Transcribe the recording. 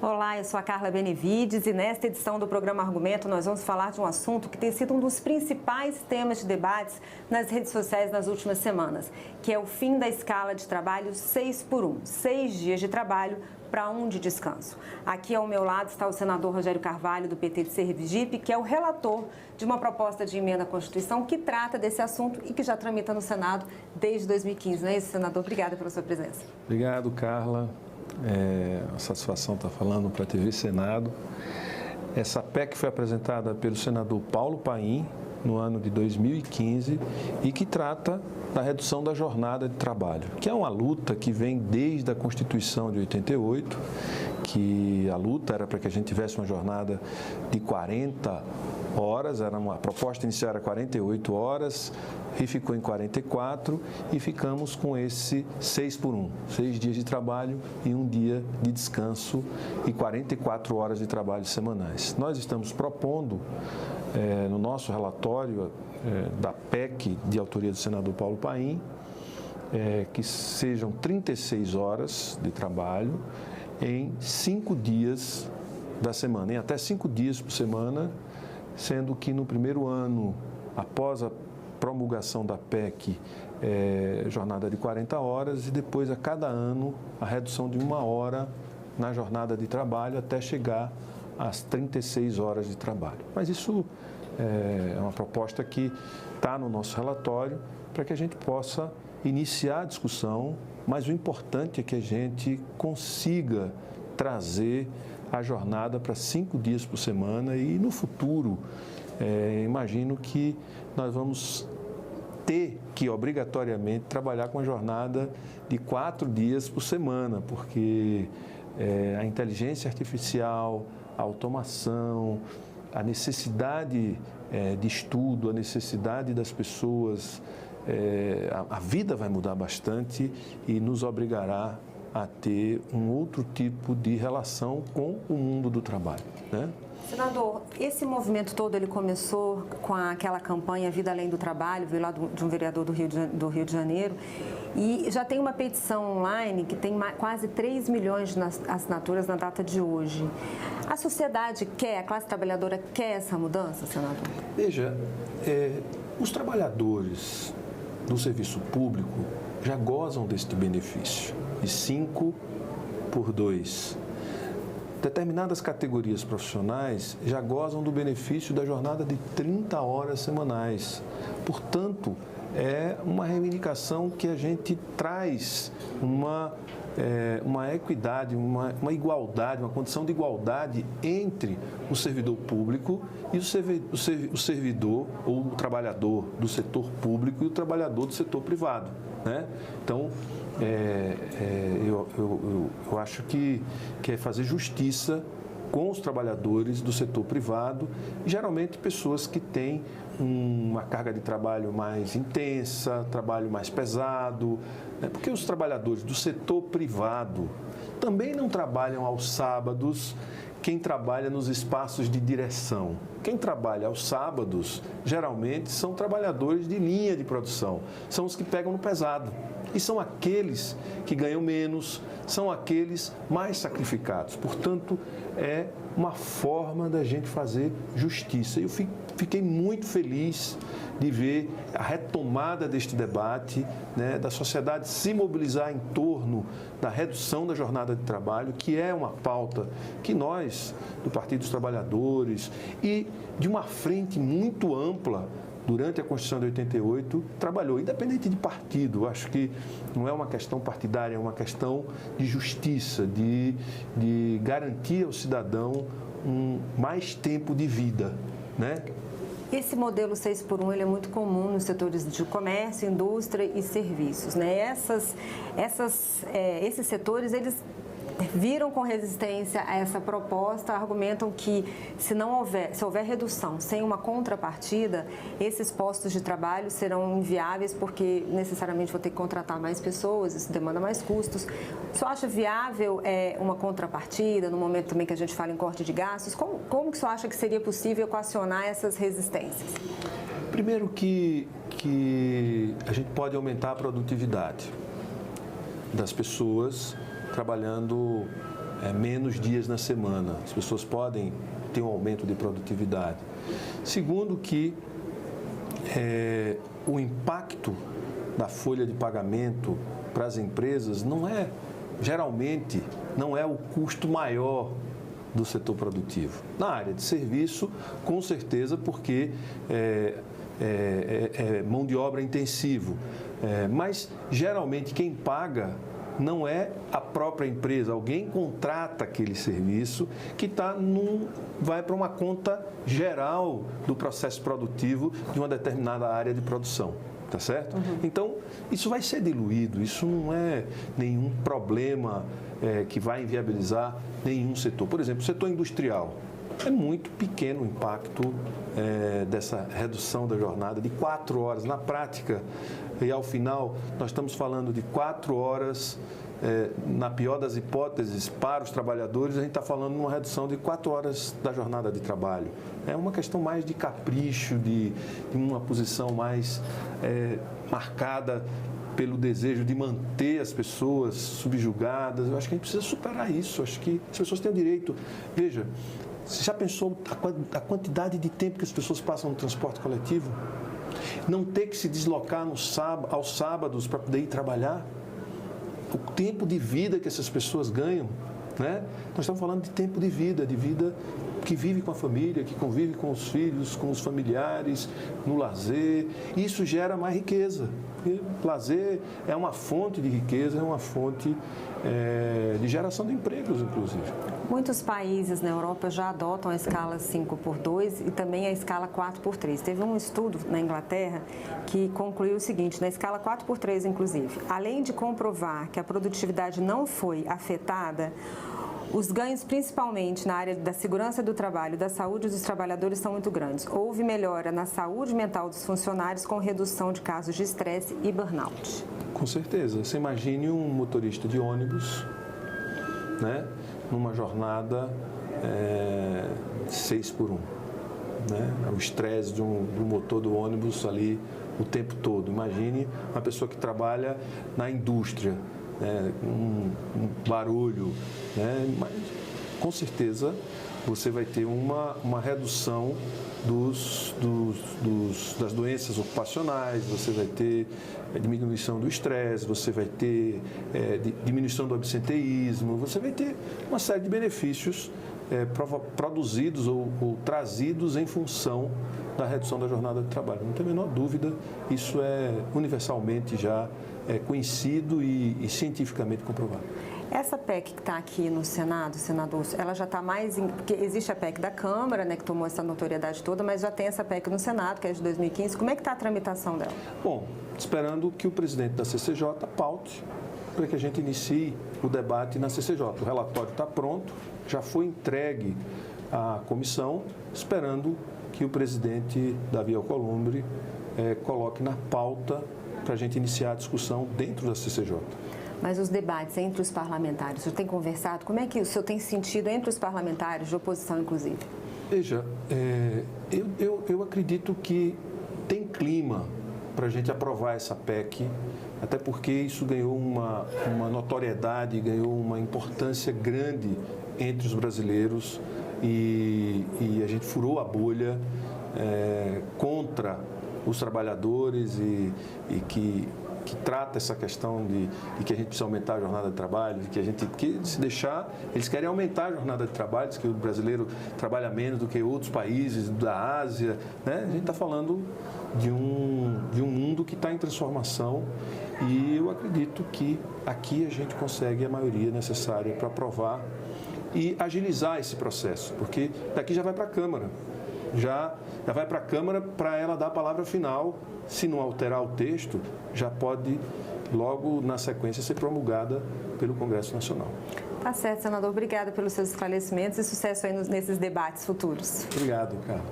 Olá, eu sou a Carla Benevides e nesta edição do programa Argumento nós vamos falar de um assunto que tem sido um dos principais temas de debates nas redes sociais nas últimas semanas, que é o fim da escala de trabalho 6x1, 6 dias de trabalho para 1 de descanso. Aqui ao meu lado está o senador Rogério Carvalho, do PT de Sergipe, que é o relator de uma proposta de emenda à Constituição que trata desse assunto e que já tramita no Senado desde 2015. Não é isso, senador? Obrigada pela sua presença. Obrigado, Carla. É uma satisfação estar falando para a TV Senado. Essa PEC foi apresentada pelo senador Paulo Paim no ano de 2015 e que trata da redução da jornada de trabalho, que é uma luta que vem desde a Constituição de 88, que a luta era para que a gente tivesse uma jornada de 40 horas, a proposta inicial era 48 horas, e ficou em 44 e ficamos com esse 6x1, 6 dias de trabalho e 1 dia de descanso e 44 horas de trabalho semanais. Nós estamos propondo, no nosso relatório da PEC, de autoria do senador Paulo Paim, que sejam 36 horas de trabalho em 5 dias da semana, em até 5 dias por semana, sendo que no primeiro ano, após a promulgação da PEC, jornada de 40 horas e depois a cada ano a redução de 1 hora na jornada de trabalho até chegar às 36 horas de trabalho. Mas isso é uma proposta que está no nosso relatório para que a gente possa iniciar a discussão, mas o importante é que a gente consiga trazer a jornada para 5 dias por semana e no futuro imagino que nós vamos ter que obrigatoriamente trabalhar com a jornada de 4 dias por semana, porque a inteligência artificial, a automação, a necessidade de estudo, a necessidade das pessoas, a vida vai mudar bastante e nos obrigará a ter um outro tipo de relação com o mundo do trabalho, né? Senador, esse movimento todo ele começou com aquela campanha Vida Além do Trabalho, veio lá de um vereador do Rio de Janeiro, e já tem uma petição online que tem quase 3 milhões de assinaturas na data de hoje. A sociedade quer, a classe trabalhadora quer essa mudança, senador? Veja, os trabalhadores do serviço público já gozam deste benefício, de 5x2. Determinadas categorias profissionais já gozam do benefício da jornada de 30 horas semanais. Portanto, é uma reivindicação que a gente traz uma equidade, uma igualdade, uma condição de igualdade entre o servidor público e o servidor ou o trabalhador do setor público e o trabalhador do setor privado, né? Então, eu acho que é fazer justiça com os trabalhadores do setor privado, geralmente pessoas que têm uma carga de trabalho mais intensa, trabalho mais pesado, né? Porque os trabalhadores do setor privado também não trabalham aos sábados, quem trabalha nos espaços de direção. Quem trabalha aos sábados, geralmente, são trabalhadores de linha de produção, são os que pegam no pesado. E são aqueles que ganham menos, são aqueles mais sacrificados. Portanto, é uma forma da gente fazer justiça. Eu fiquei muito feliz de ver a retomada deste debate, né, da sociedade se mobilizar em torno da redução da jornada de trabalho, que é uma pauta que nós, do Partido dos Trabalhadores, e de uma frente muito ampla, durante a Constituição de 88, trabalhou, independente de partido. Acho que não é uma questão partidária, é uma questão de justiça, de garantir ao cidadão mais tempo de vida, né? Esse modelo 6x1 ele é muito comum nos setores de comércio, indústria e serviços, né? Esses setores, eles viram com resistência a essa proposta, argumentam que se houver redução sem uma contrapartida, esses postos de trabalho serão inviáveis porque necessariamente vou ter que contratar mais pessoas, isso demanda mais custos. Você acha viável uma contrapartida, no momento também que a gente fala em corte de gastos? Como que você acha que seria possível equacionar essas resistências? Primeiro que a gente pode aumentar a produtividade das pessoas trabalhando menos dias na semana. As pessoas podem ter um aumento de produtividade. Segundo, que o impacto da folha de pagamento para as empresas geralmente não é o custo maior do setor produtivo. Na área de serviço, com certeza, porque é mão de obra intensivo. Mas, geralmente, quem paga não é a própria empresa. Alguém contrata aquele serviço que vai para uma conta geral do processo produtivo de uma determinada área de produção. Tá certo? Então, isso vai ser diluído, isso não é nenhum problema que vai inviabilizar nenhum setor. Por exemplo, o setor industrial. É muito pequeno o impacto dessa redução da jornada de 4 horas. Na prática, e ao final, nós estamos falando de 4 horas, na pior das hipóteses, para os trabalhadores, a gente está falando de uma redução de 4 horas da jornada de trabalho. É uma questão mais de capricho, de uma posição mais marcada pelo desejo de manter as pessoas subjugadas. Eu acho que a gente precisa superar isso. Eu acho que as pessoas têm o direito. Veja, você já pensou a quantidade de tempo que as pessoas passam no transporte coletivo? Não ter que se deslocar aos sábados para poder ir trabalhar? O tempo de vida que essas pessoas ganham, né? Nós estamos falando de tempo de vida que vive com a família, que convive com os filhos, com os familiares, no lazer. Isso gera mais riqueza. E lazer é uma fonte de riqueza, é uma fonte de geração de empregos, inclusive. Muitos países na Europa já adotam a escala 5x2 e também a escala 4x3. Teve um estudo na Inglaterra que concluiu o seguinte, na escala 4x3, inclusive, além de comprovar que a produtividade não foi afetada, os ganhos, principalmente na área da segurança do trabalho e da saúde dos trabalhadores, são muito grandes. Houve melhora na saúde mental dos funcionários com redução de casos de estresse e burnout. Com certeza. Você imagine um motorista de ônibus, né, numa jornada 6x1. Né? O estresse do motor do ônibus ali o tempo todo. Imagine uma pessoa que trabalha na indústria, um barulho, né? Mas com certeza você vai ter uma redução das doenças ocupacionais, você vai ter diminuição do estresse, você vai ter diminuição do absenteísmo, você vai ter uma série de benefícios produzidos ou trazidos em função da redução da jornada de trabalho. Não tem a menor dúvida, isso é universalmente já conhecido e cientificamente comprovado. Essa PEC que está aqui no Senado, senador, ela já está porque existe a PEC da Câmara, né, que tomou essa notoriedade toda, mas já tem essa PEC no Senado, que é de 2015. Como é que está a tramitação dela? Bom, esperando que o presidente da CCJ paute para que a gente inicie o debate na CCJ. O relatório está pronto, já foi entregue à comissão, esperando que o presidente Davi Alcolumbre coloque na pauta para a gente iniciar a discussão dentro da CCJ. Mas os debates entre os parlamentares, o senhor tem conversado? Como é que o senhor tem sentido entre os parlamentares, de oposição inclusive? Veja, eu acredito que tem clima para a gente aprovar essa PEC, até porque isso ganhou uma notoriedade, ganhou uma importância grande entre os brasileiros e a gente furou a bolha contra os trabalhadores e que trata essa questão de que a gente precisa aumentar a jornada de trabalho, de que se deixar, eles querem aumentar a jornada de trabalho, diz que o brasileiro trabalha menos do que outros países da Ásia, né? A gente está falando de um mundo que está em transformação e eu acredito que aqui a gente consegue a maioria necessária para aprovar e agilizar esse processo, porque daqui já vai para a Câmara. Já vai para a Câmara para ela dar a palavra final. Se não alterar o texto, já pode logo na sequência ser promulgada pelo Congresso Nacional. Tá certo, senador. Obrigada pelos seus esclarecimentos e sucesso aí nesses debates futuros. Obrigado, Carla.